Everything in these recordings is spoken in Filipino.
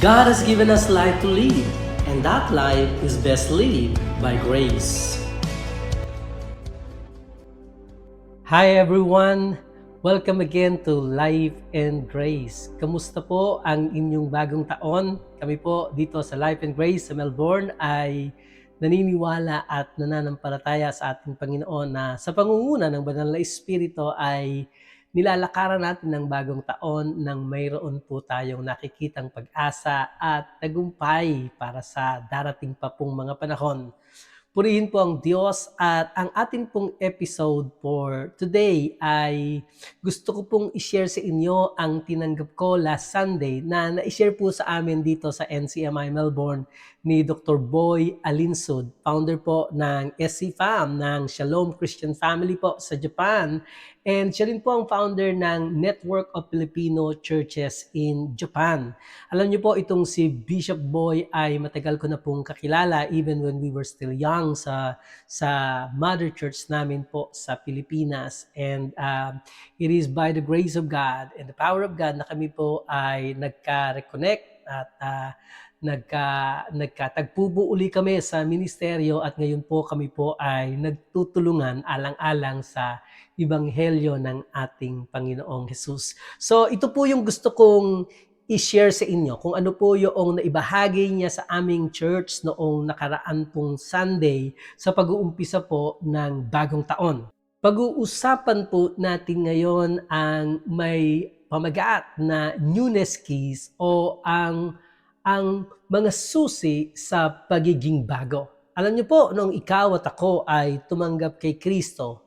God has given us life to live, and that life is best lived by grace. Hi everyone! Welcome again to Life and Grace. Kamusta po ang inyong bagong taon? Kami po dito sa Life and Grace sa Melbourne ay naniniwala at nananampalataya sa ating Panginoon na sa pangunguna ng Banal na Espiritu ay nilalakaran natin ng bagong taon nang mayroon po tayong nakikitang pag-asa at tagumpay para sa darating pa pong mga panahon. Purihin po ang Diyos at ang atin pong episode for today ay gusto ko pong i-share sa inyo ang tinanggap ko last Sunday na na-share po sa amin dito sa NCMI Melbourne ni Dr. Boy Alinsud, founder po ng SCFAM, ng Shalom Christian Family po sa Japan. And siya rin po ang founder ng Network of Filipino Churches in Japan. Alam niyo po, itong si Bishop Boy ay matagal ko na pong kakilala even when we were still young sa mother church namin po sa Pilipinas. And it is by the grace of God and the power of God na kami po ay nagka-reconnect at nagkatagpo uli kami sa ministeryo at ngayon po kami po ay nagtutulungan alang-alang sa Ebanghelyo ng ating Panginoong Hesus. So ito po yung gusto kong i-share sa inyo kung ano po yung naibahagi niya sa aming church noong nakaraan pong Sunday sa pag-uumpisa po ng bagong taon. Pag-uusapan po natin ngayon ang may pamagat na newness keys o ang mga susi sa pagiging bago. Alam niyo po, noong ikaw at ako ay tumanggap kay Kristo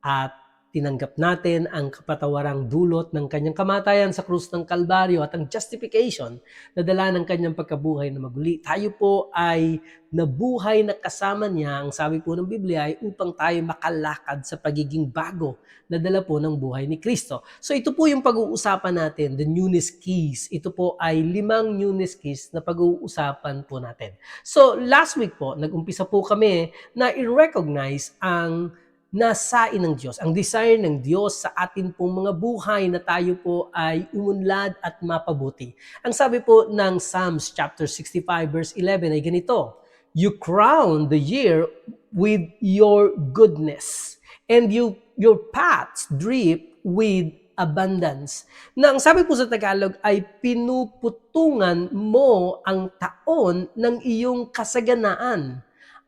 at tinanggap natin ang kapatawarang dulot ng kanyang kamatayan sa krus ng Kalbaryo at ang justification na dala ng kanyang pagkabuhay na maguli. Tayo po ay nabuhay na kasama niya, ang sabi po ng Biblia ay upang tayo makalakad sa pagiging bago na dala po ng buhay ni Kristo. So ito po yung pag-uusapan natin, the newness keys. Ito po ay 5 newness keys na pag-uusapan po natin. So last week po, nag-umpisa po kami na i-recognize ang nasain ng Diyos, ang desire ng Diyos sa atin pong mga buhay na tayo po ay umunlad at mapabuti. Ang sabi po ng Psalms chapter 65 verse 11 ay ganito, "You crown the year with your goodness, and your paths drip with abundance." Na ang sabi po sa Tagalog ay pinuputungan mo ang taon ng iyong kasaganaan.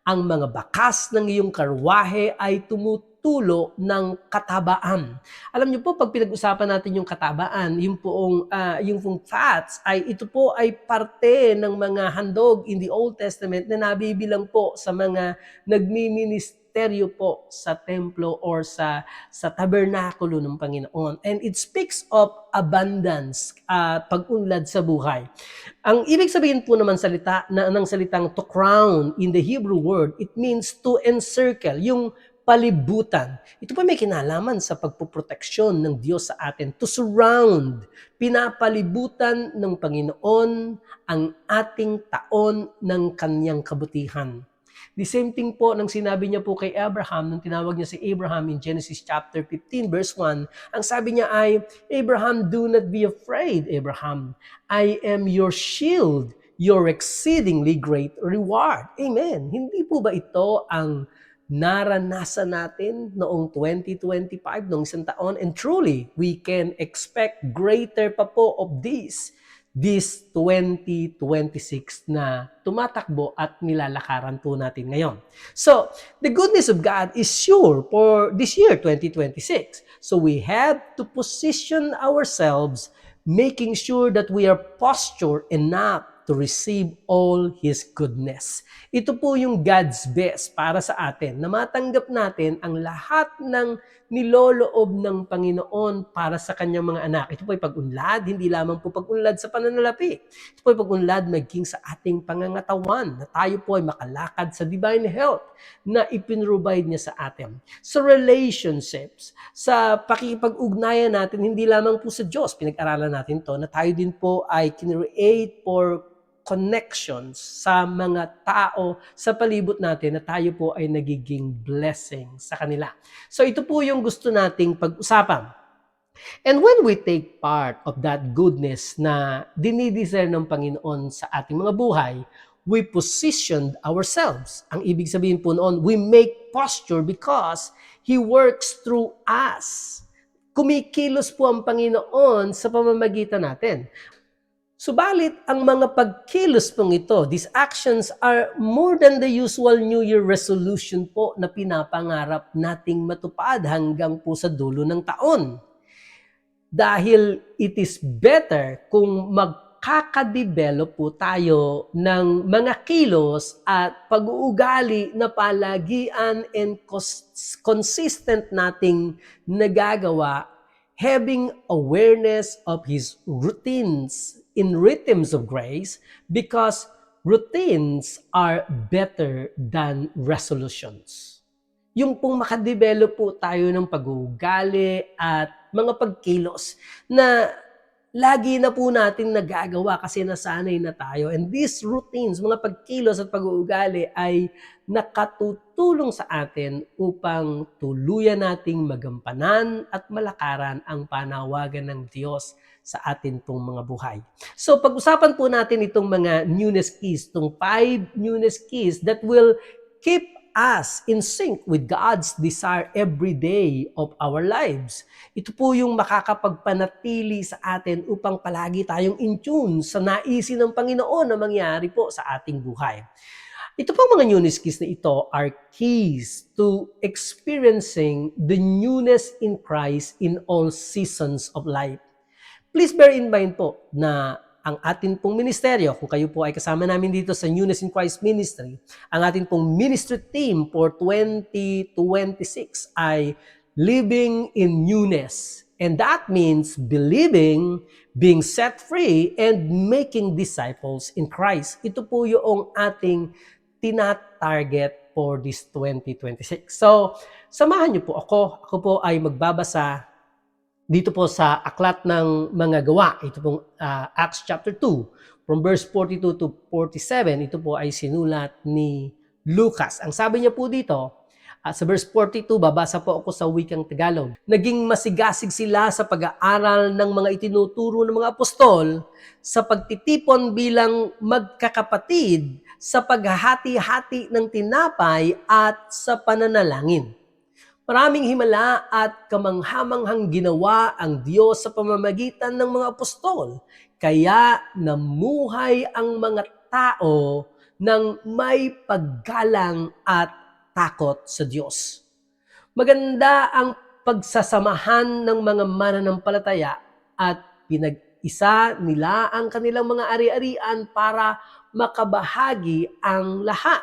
Ang mga bakas ng iyong karwahe ay tumutulo ng katabaan. Alam niyo po, pag pinag-usapan natin yung katabaan, yung pong fats, ay ito po ay parte ng mga handog in the Old Testament na nabibilang po sa mga nagmi-ministeryo po sa templo or sa tabernakulo ng Panginoon. And it speaks of abundance, pag-unlad sa buhay. Ang ibig sabihin po naman ng salitang to crown in the Hebrew word, it means to encircle, yung palibutan. Ito pa may kinalaman sa pagpoproteksyon ng Diyos sa atin. To surround, pinapalibutan ng Panginoon ang ating taon ng kanyang kabutihan. The same thing po nang sinabi niya po kay Abraham, nung tinawag niya si Abraham in Genesis chapter 15 verse 1, ang sabi niya ay, "Abraham, do not be afraid, Abraham. I am your shield, your exceedingly great reward." Amen. Hindi po ba ito ang naranasan natin noong 2025, noong isang taon? And truly, we can expect greater pa po of this 2026 na tumatakbo at nilalakaran po natin ngayon. So, the goodness of God is sure for this year, 2026. So, we have to position ourselves making sure that we are postured enough to receive all His goodness. Ito po yung God's best para sa atin, na matanggap natin ang lahat ng niloloob ng Panginoon para sa kanyang mga anak. Ito po ay pag-unlad, hindi lamang po pag-unlad sa pananalapi. Ito po ay pag-unlad maging sa ating pangangatawan, na tayo po ay makalakad sa divine health na ipinrovide niya sa atin. Sa relationships, sa pakikipag-ugnayan natin, hindi lamang po sa Diyos, pinag-aralan natin to, na tayo din po ay kinreate for connections sa mga tao sa palibot natin na tayo po ay nagiging blessing sa kanila. So ito po yung gusto nating pag-usapan. And when we take part of that goodness na dinidesire ng Panginoon sa ating mga buhay, we positioned ourselves. Ang ibig sabihin po noon, we make posture because He works through us. Kumikilos po ang Panginoon sa pamamagitan natin. Subalit, ang mga pagkilos pong ito, these actions are more than the usual New Year resolution po na pinapangarap nating matupad hanggang po sa dulo ng taon. Dahil it is better kung magkakadevelop po tayo ng mga kilos at pag-uugali na palagian and consistent nating nagagawa, having awareness of His routines in rhythms of grace, because routines are better than resolutions. Yung pong makadevelop po tayo ng pag-uugali at mga pagkilos na lagi na po natin nagagawa kasi nasanay na tayo. And these routines, mga pagkilos at pag-uugali ay nakatutulong sa atin upang tuluyan nating magampanan at malakaran ang panawagan ng Diyos sa atin pong mga buhay. So pag-usapan po natin itong mga newness keys, itong 5 newness keys that will keep us in sync with God's desire every day of our lives. Ito po yung makakapagpanatili sa atin upang palagi tayong in tune sa naisin ng Panginoon na mangyari po sa ating buhay. Ito pong mga newness keys na ito are keys to experiencing the newness in Christ in all seasons of life. Please bear in mind po na ang atin pong ministeryo, kung kayo po ay kasama namin dito sa Newness in Christ Ministry, ang atin pong ministry team for 2026 ay living in newness. And that means believing, being set free, and making disciples in Christ. Ito po yung ating tina-target for this 2026. So, samahan niyo po ako. Ako po ay magbabasa dito po sa aklat ng mga gawa. Ito pong Acts chapter 2, from verse 42 to 47. Ito po ay sinulat ni Lucas. Ang sabi niya po dito, sa verse 42, babasa po ako sa wikang Tagalog. Naging masigasig sila sa pag-aaral ng mga itinuturo ng mga apostol, sa pagtitipon bilang magkakapatid, sa paghahati-hati ng tinapay at sa pananalangin. Maraming himala at kamanghamanghang ginawa ang Diyos sa pamamagitan ng mga apostol. Kaya namuhay ang mga tao ng may paggalang at takot sa Diyos. Maganda ang pagsasamahan ng mga mananampalataya at pinag-isa nila ang kanilang mga ari-arian para makabahagi ang lahat.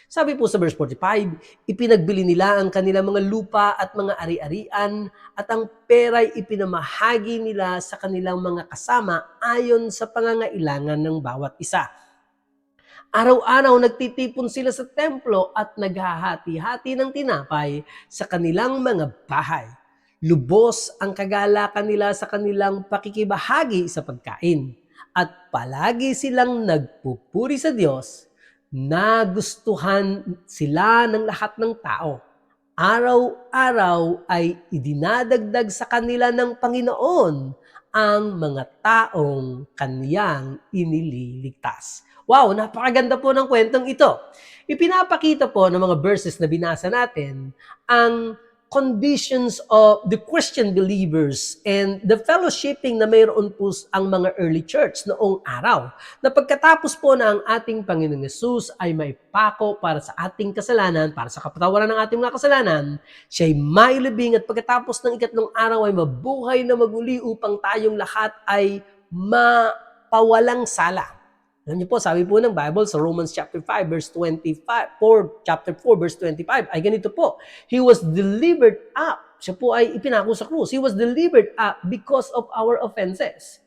Sabi po sa verse 45, ipinagbili nila ang kanilang mga lupa at mga ari-arian at ang pera'y ipinamahagi nila sa kanilang mga kasama ayon sa pangangailangan ng bawat isa. Araw-araw nagtitipon sila sa templo at naghahati-hati ng tinapay sa kanilang mga bahay. Lubos ang kagalakan nila sa kanilang pakikibahagi sa pagkain at palagi silang nagpupuri sa Diyos. Nagustuhan sila ng lahat ng tao. Araw-araw ay idinadagdag sa kanila ng Panginoon ang mga taong kaniyang inililigtas. Wow, napakaganda po ng kwentong ito. Ipinapakita po ng mga verses na binasa natin ang conditions of the Christian believers and the fellowshipping na mayroon po ang mga early church noong araw. Na pagkatapos po na ang ating Panginoong Hesus ay may pako para sa ating kasalanan, para sa kapatawaran ng ating mga kasalanan, siya'y mailibing at pagkatapos ng ikatlong araw ay mabuhay na maguli upang tayong lahat ay mapawalang sala. Alam niyo po, sabi po ng Bible sa Romans chapter 5 verse 25, chapter 4 verse 25 ay ganito po. He was delivered up. Siya po ay ipinako sa krus. He was delivered up because of our offenses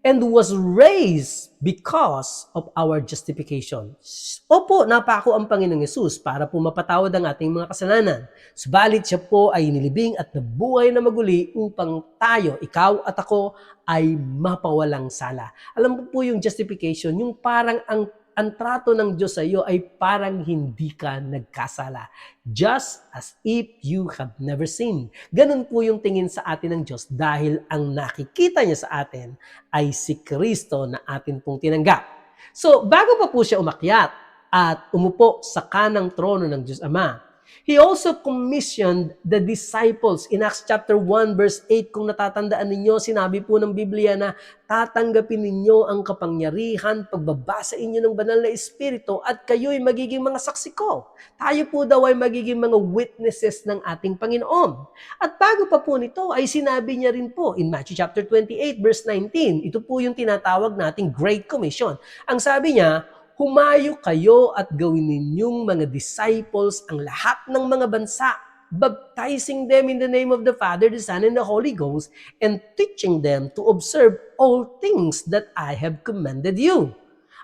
and was raised because of our justification. Opo, napako ang Panginoong Hesus para po mapatawad ang ating mga kasalanan. Subalit siya po ay nilibing at nabuhay na maguli upang tayo, ikaw at ako, ay mapawalang sala. Alam mo po yung justification, yung parang ang ang trato ng Diyos sa iyo ay parang hindi ka nagkasala. Just as if you have never sinned. Ganun po yung tingin sa atin ng Diyos dahil ang nakikita niya sa atin ay si Kristo na atin pong tinanggap. So, bago pa po siya umakyat at umupo sa kanang trono ng Diyos Ama, He also commissioned the disciples. In Acts chapter 1 verse 8, kung natatandaan ninyo, sinabi po ng Biblia na tatanggapin ninyo ang kapangyarihan, pagbabasa inyo ng banal na Espiritu at kayo'y magiging mga saksi ko. Tayo po daw ay magiging mga witnesses ng ating Panginoon. At bago pa po nito ay sinabi niya rin po in Matthew chapter 28 verse 19, ito po yung tinatawag nating Great Commission. Ang sabi niya, humayo kayo at gawin ninyong mga disciples ang lahat ng mga bansa, baptizing them in the name of the Father, the Son, and the Holy Ghost, and teaching them to observe all things that I have commanded you.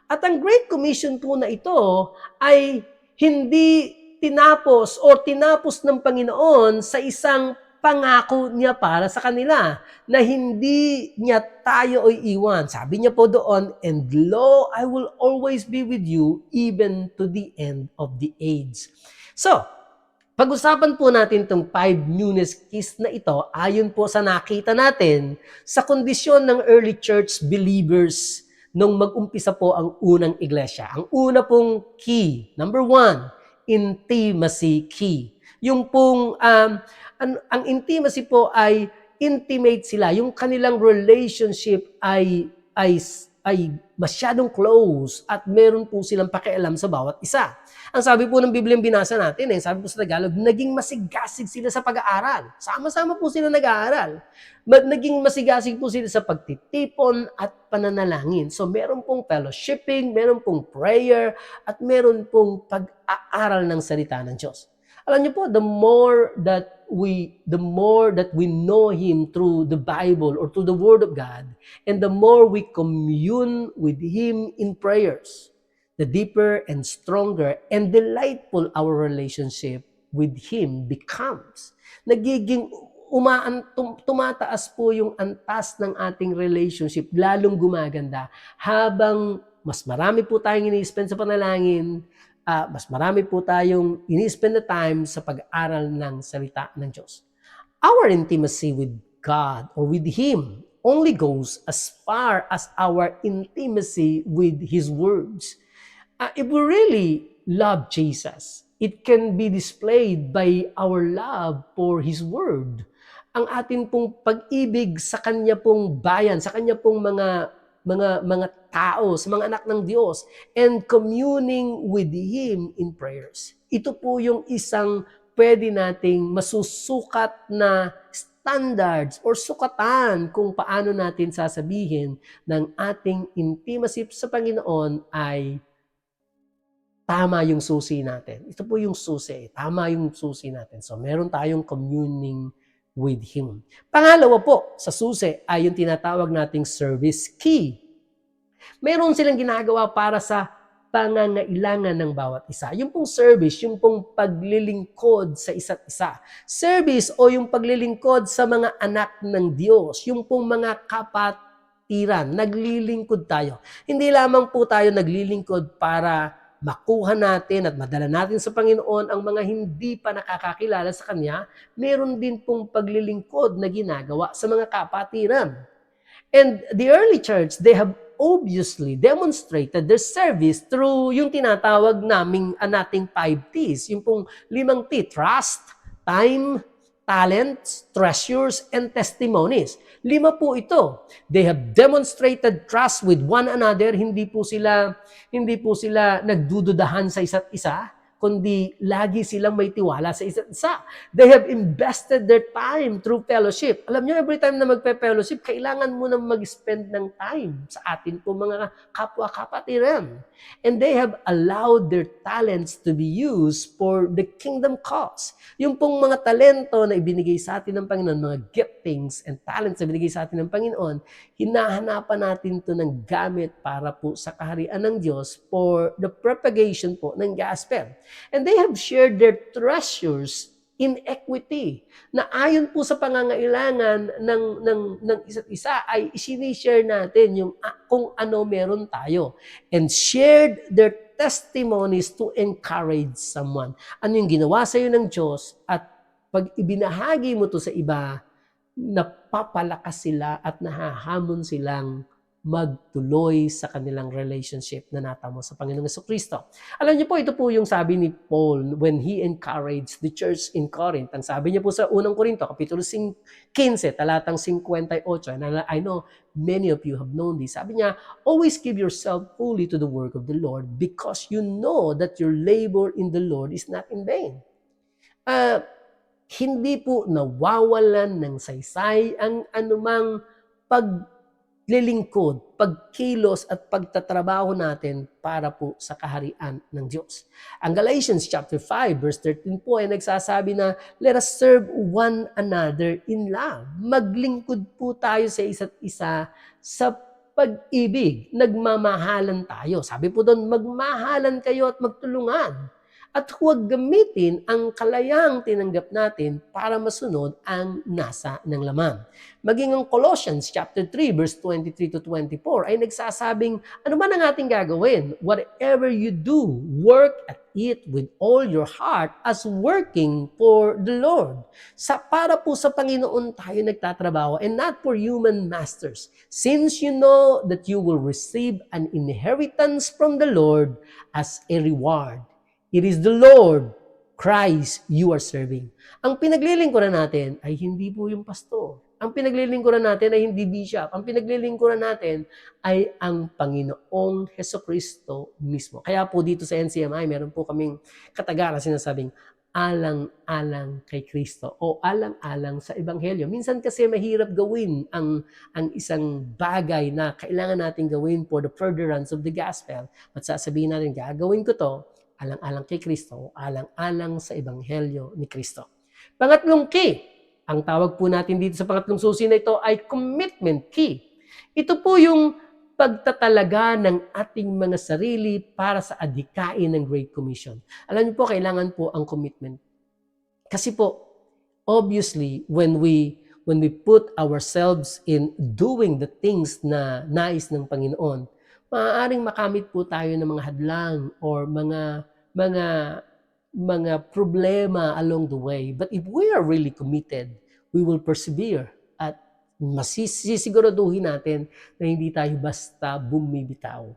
At ang Great Commission po na ito ay hindi tinapos ng Panginoon sa isang pangako niya para sa kanila na hindi niya tayo iiwan. Sabi niya po doon, and lo, I will always be with you even to the end of the age. So, pag-usapan po natin itong 5 newness keys na ito ayon po sa nakita natin sa kondisyon ng early church believers nung mag-umpisa po ang unang iglesia. Ang una pong key, number 1, intimacy key. Yung pong ang intimacy po ay intimate sila. Yung kanilang relationship ay masyadong close at meron po silang pakialam sa bawat isa. Ang sabi po ng Biblia binasa natin, sabi po sa Tagalog, naging masigasig sila sa pag-aaral. Sama-sama po sila nag-aaral. Naging masigasig po sila sa pagtitipon at pananalangin. So meron pong fellowshipping, meron pong prayer, at meron pong pag-aaral ng salita ng Diyos. Alam niyo po, the more that we know Him through the Bible or through the Word of God, and the more we commune with Him in prayers, the deeper and stronger and delightful our relationship with Him becomes. Nagiging tumataas po yung antas ng ating relationship, lalong gumaganda habang mas marami po tayong ini-spend sa panalangin, mas marami po tayong ini-spend na time sa pag-aaral ng salita ng Diyos. Our intimacy with God or with Him only goes as far as our intimacy with His words. If we really love Jesus, it can be displayed by our love for His Word. Ang atin pong pag-ibig sa Kanya pong bayan, sa Kanya pong mga tao, sa mga anak ng Diyos, and communing with Him in prayers. Ito po yung isang pwede nating masusukat na standards or sukatan kung paano natin sasabihin ng ating intimacy sa Panginoon ay tama yung susi natin. Ito po yung susi. Tama yung susi natin. So, meron tayong communing with Him. Pangalawa po, sa susi ay yung tinatawag nating service key. Meron silang ginagawa para sa pangangailangan ng bawat isa. Yung pong service, yung pong paglilingkod sa isa't isa. Service o yung paglilingkod sa mga anak ng Diyos. Yung pong mga kapatiran, naglilingkod tayo. Hindi lamang po tayo naglilingkod para makuha natin at madala natin sa Panginoon ang mga hindi pa nakakakilala sa Kanya, meron din pong paglilingkod na ginagawa sa mga kapatiran. And the early church, they have obviously demonstrated their service through yung tinatawag nating 5 T's. Yung pong 5 T, trust, time, talents, treasures, and testimonies. 5 po ito. They have demonstrated trust with one another. Hindi po sila nagdududahan sa isa't isa, kundi lagi silang may tiwala sa isa't isa. They have invested their time through fellowship. Alam niyo, every time na magpe-fellowship, kailangan mo na mag-spend ng time sa atin po mga kapwa-kapatiran. And they have allowed their talents to be used for the kingdom cause. Yung pong mga talento na ibinigay sa atin ng Panginoon, mga giftings and talents na ibinigay sa atin ng Panginoon, hinahanapan natin to ng gamit para po sa kaharian ng Diyos for the propagation po ng gospel. And they have shared their treasures in equity, na ayon po sa pangangailangan ng isa't isa ay isinishare natin yung kung ano meron tayo, and shared their testimonies to encourage someone. Ano yung ginawa sa'yo ng Diyos, at pag ibinahagi mo to sa iba, napapalakas sila at nahahamon silang magtuloy sa kanilang relationship na natamo sa Panginoong Jesucristo. Alam niyo po, ito po yung sabi ni Paul when he encouraged the church in Corinth. Ang sabi niya po sa unang Korinto, Kapitulo 15, talatang 58, and I know many of you have known this. Sabi niya, always give yourself fully to the work of the Lord, because you know that your labor in the Lord is not in vain. Hindi po nawawalan ng saysay ang anumang paglilingkod, pagkilos at pagtatrabaho natin para po sa kaharian ng Diyos. Ang Galatians chapter 5 verse 13 po ay nagsasabi na, let us serve one another in love. Maglingkod po tayo sa isa't isa sa pag-ibig. Nagmamahalan tayo. Sabi po doon, magmahalan kayo at magtulungan. At huwag gamitin ang kalayang tinanggap natin para masunod ang nasa ng laman. Maging ang Colossians chapter 3 verse 23 to 24 ay nagsasabing, ano man ang ating gagawin, whatever you do, work at it with all your heart as working for the Lord. Para po sa Panginoon tayo nagtatrabaho, and not for human masters, since you know that you will receive an inheritance from the Lord as a reward. It is the Lord, Christ, you are serving. Ang pinaglilingkuran natin ay hindi po yung pastor. Ang pinaglilingkuran natin ay hindi bishop. Ang pinaglilingkuran natin ay ang Panginoong Hesukristo mismo. Kaya po dito sa NCMI, meron po kaming katagaran na sinasabing, alang-alang kay Kristo o alang-alang sa Ebanghelyo. Minsan kasi mahirap gawin ang isang bagay na kailangan natin gawin for the furtherance of the gospel. At sasabihin natin, gagawin ko to, alang-alang kay Kristo, alang-alang sa Ebanghelyo ni Kristo. Pangatlong key, ang tawag po natin dito sa pangatlong susi na ito ay commitment key. Ito po yung pagtatalaga ng ating mga sarili para sa adhikain ng Great Commission. Alam niyo po, kailangan po ang commitment. Kasi po, obviously, when we put ourselves in doing the things na nais ng Panginoon, maaaring makamit po tayo ng mga hadlang or mga problema along the way. But if we are really committed, we will persevere at masisiguraduhin natin na hindi tayo basta bumibitaw.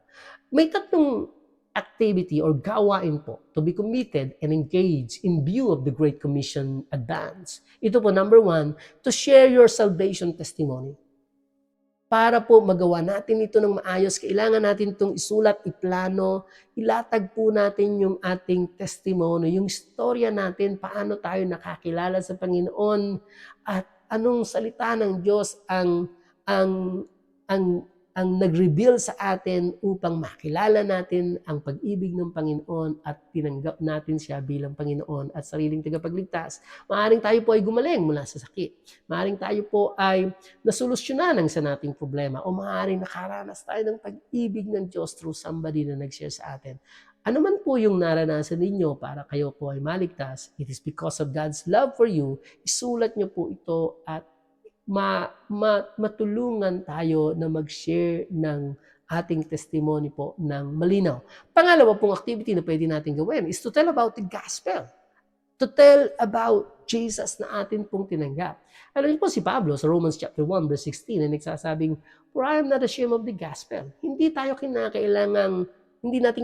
May tatlong activity or gawain po to be committed and engaged in view of the Great Commission advance. Ito po, number 1, to share your salvation testimony. Para po magawa natin ito ng maayos, kailangan natin itong isulat, iplano, ilatag po natin yung ating testimony, yung istorya natin, paano tayo nakakilala sa Panginoon, at anong salita ng Diyos ang nag-reveal sa atin upang makilala natin ang pag-ibig ng Panginoon at tinanggap natin siya bilang Panginoon at sariling tagapagligtas. Maaring tayo po ay gumaling mula sa sakit. Maaring tayo po ay nasolusyonan ang isa nating problema, o maaring nakaranas tayo ng pag-ibig ng Diyos through somebody na nag-share sa atin. Ano man po yung naranasan ninyo para kayo po ay maligtas, it is because of God's love for you. Isulat niyo po ito at matulungan tayo na mag-share ng ating testimony po ng malinaw. Pangalawa pong activity na pwede natin gawin is to tell about the gospel. To tell about Jesus na atin pong tinanggap. Alam niyo po si Pablo sa Romans chapter 1 verse 16 na nagsasabing, for I am not ashamed of the gospel. Hindi natin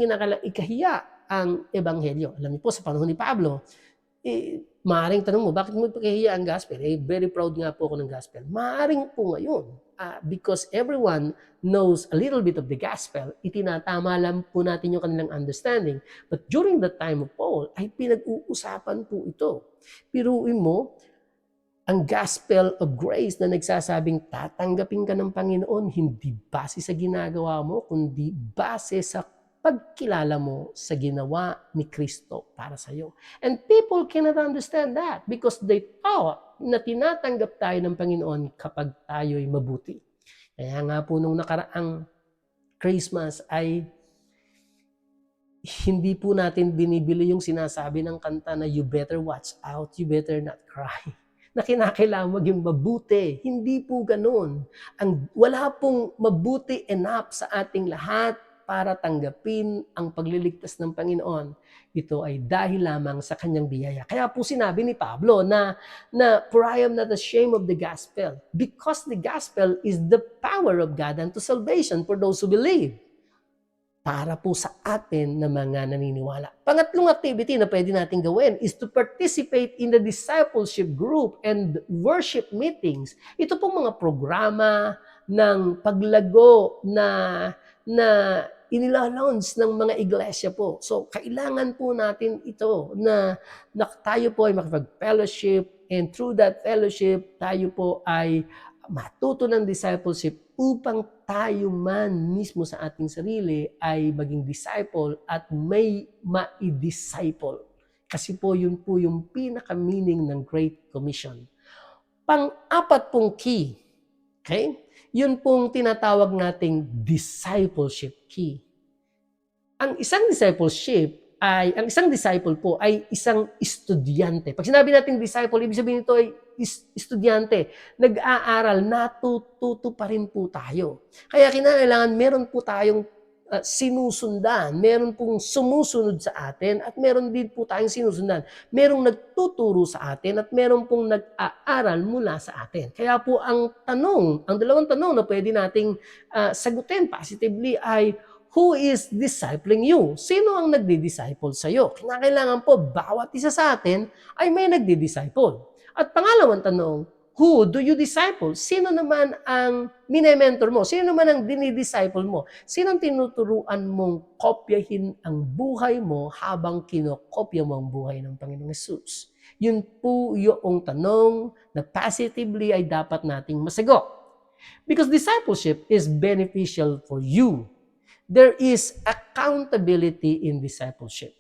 kinakailangang ikahiya ang ebanghelyo. Alam niyo po sa panahon ni Pablo, maaaring tanong mo, bakit mo ipakahiya ang gospel? Very proud nga po ako ng gospel. Maaaring po ngayon, because everyone knows a little bit of the gospel, itinatama lang po natin yung kanilang understanding. But during the time of Paul, ay pinag-uusapan po ito. Piruin mo, ang gospel of grace na nagsasabing tatanggapin ka ng Panginoon, hindi base sa ginagawa mo, kundi base sa pagkilala mo sa ginawa ni Kristo para sa iyo. And people cannot understand that because they thought na tinatanggap tayo ng Panginoon kapag tayo'y mabuti. Kaya nga po nung nakaraang Christmas ay hindi po natin binibili yung sinasabi ng kanta na you better watch out, you better not cry. Na kinakailangan maging mabuti. Hindi po gano'n. Wala pong mabuti enough sa ating lahat para tanggapin ang pagliligtas ng Panginoon. Ito ay dahil lamang sa kanyang biyaya. Kaya po sinabi ni Pablo na for I am not ashamed of the gospel because the gospel is the power of God unto salvation for those who believe. Para po sa atin na mga naniniwala. Pangatlong activity na pwede natin gawin is to participate in the discipleship group and worship meetings. Ito pong mga programa ng paglago na inilalaunch ng mga iglesia po. So, kailangan po natin ito na tayo po ay makipag-fellowship, and through that fellowship, tayo po ay matuto ng discipleship upang tayo man mismo sa ating sarili ay maging disciple at may ma-disciple. Kasi po yun po yung pinaka-meaning ng Great Commission. Pang-apat pong key, okay? Yun pong tinatawag nating discipleship key. Ang isang disciple po ay isang estudyante. Pag sinabi nating disciple, ibig sabihin nito ay estudyante. Nag-aaral, natututo pa rin po tayo. Kaya kinakailangan meron po tayong sinusundan, meron pong sumusunod sa atin at meron din po tayong sinusundan. Merong nagtuturo sa atin at meron pong nag-aaral mula sa atin. Kaya po ang dalawang tanong na pwede nating sagutin positively ay, who is discipling you? Sino ang nagdi-disciple sa iyo? Kinakailangan po bawat isa sa atin ay may nagdi-disciple. At pangalawang tanong, who do you disciple? Sino naman ang mine-mentor mo? Sino naman ang dinidisciple mo? Sino ang tinuturuan mong kopyahin ang buhay mo habang kinokopya mo ang buhay ng Panginoong Hesus? Yun po yung tanong na positively ay dapat nating masagot. Because discipleship is beneficial for you. There is accountability in discipleship.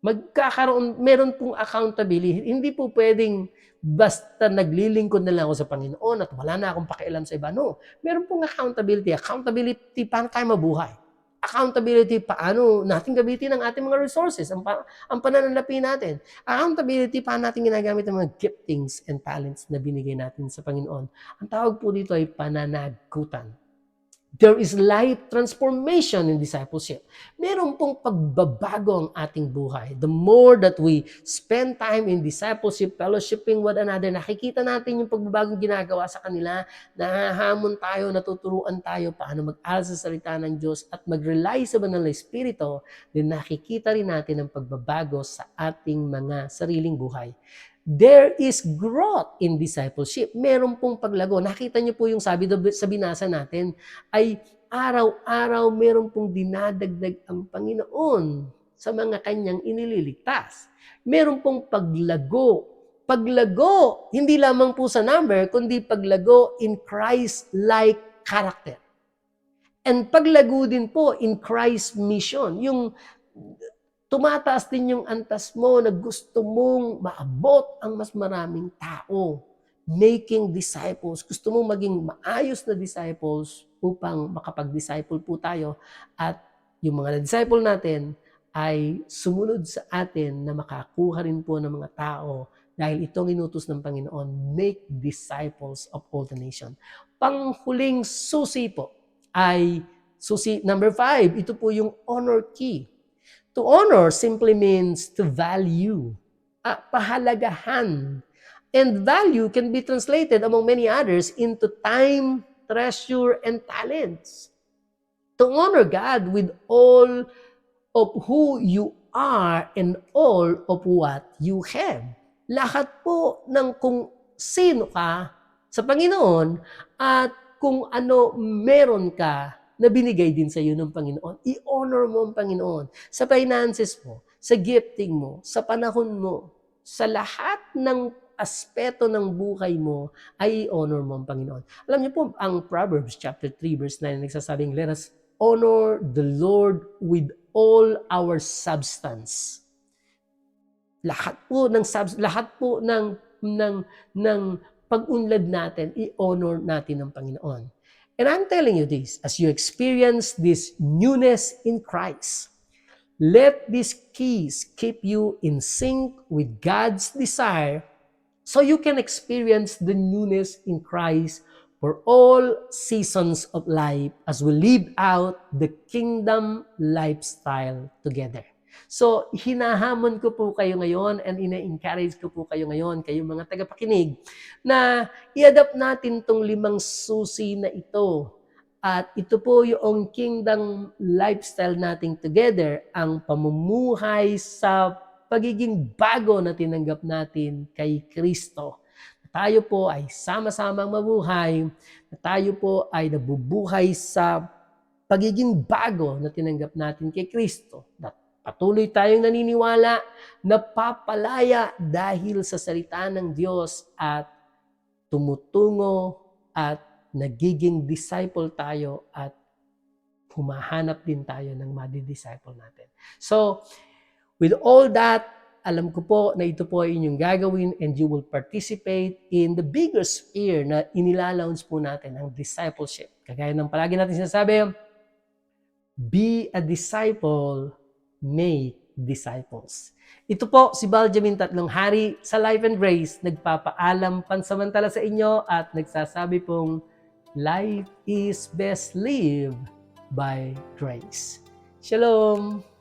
Meron pong accountability. Hindi po pwedeng basta naglilingkod na lang ako sa Panginoon at wala na akong pakialam sa iba. No, meron pong accountability. Accountability, paano tayo mabuhay? Accountability, paano natin gamitin ang ating mga resources, ang pananalapi natin. Accountability, paano natin ginagamit ang mga giftings and talents na binigay natin sa Panginoon. Ang tawag po dito ay pananagutan. There is life transformation in discipleship. Meron pong pagbabago ang ating buhay. The more that we spend time in discipleship, fellowshipping one another, nakikita natin yung pagbabagong ginagawa sa kanila, nahahamon tayo, natuturuan tayo paano mag-aral sa salita ng Diyos at mag-rely sa banal na Espiritu, then nakikita rin natin ang pagbabago sa ating mga sariling buhay. There is growth in discipleship. Meron pong paglago. Nakita niyo po yung sabi sa binasa natin ay araw-araw meron pong dinadagdag ang Panginoon sa mga kanyang inililigtas. Meron pong paglago. Paglago, hindi lamang po sa number, kundi paglago in Christ-like character. And paglago din po in Christ's mission. Yung tumataas din yung antas mo na gusto mong maabot ang mas maraming tao. Making disciples. Gusto mong maging maayos na disciples upang makapag-disciple po tayo at yung mga na-disciple natin ay sumunod sa atin na makakuha rin po ng mga tao dahil itong inutos ng Panginoon, make disciples of all the nation. Panghuling susi po ay susi number 5. Ito po yung honor key. To honor simply means to value, pahalagahan. And value can be translated among many others into time, treasure, and talents. To honor God with all of who you are and all of what you have. Lahat po ng kung sino ka sa Panginoon at kung ano meron ka na binigay din sa iyo ng Panginoon. I-honor mo ang Panginoon sa finances mo, sa gifting mo, sa panahon mo, sa lahat ng aspeto ng buhay mo ay i-honor mo ang Panginoon. Alam niyo po, ang Proverbs chapter 3 verse 9 nagsasabing, let us honor the Lord with all our substance. Lahat po ng pag-unlad natin, i-honor natin ang Panginoon. And I'm telling you this, as you experience this newness in Christ, Let these keys keep you in sync with God's desire so you can experience the newness in Christ for all seasons of life as we live out the kingdom lifestyle together. So, hinahamon ko po kayo ngayon and ina-encourage ko po kayo ngayon, kayong mga tagapakinig, na i-adapt natin tong 5 susi na ito. At ito po yung kingdom lifestyle nating together, ang pamumuhay sa pagiging bago na tinanggap natin kay Kristo. Tayo po ay sama-samang mabuhay, na tayo po ay nabubuhay sa pagiging bago na tinanggap natin kay Kristo. At patuloy tayong naniniwala na papalaya dahil sa salita ng Diyos at tumutungo at nagiging disciple tayo at humahanap din tayo ng madi-disciple natin. So, with all that, alam ko po na ito po ay inyong gagawin and you will participate in the bigger sphere na inilalaunch po natin, ang discipleship. Kagaya ng palagi natin sinasabi, be a disciple, make disciples. Ito po si Baljamin Tatlong Hari sa Life and Grace, nagpapaalam pansamantala sa inyo at nagsasabi pong, life is best lived by grace. Shalom!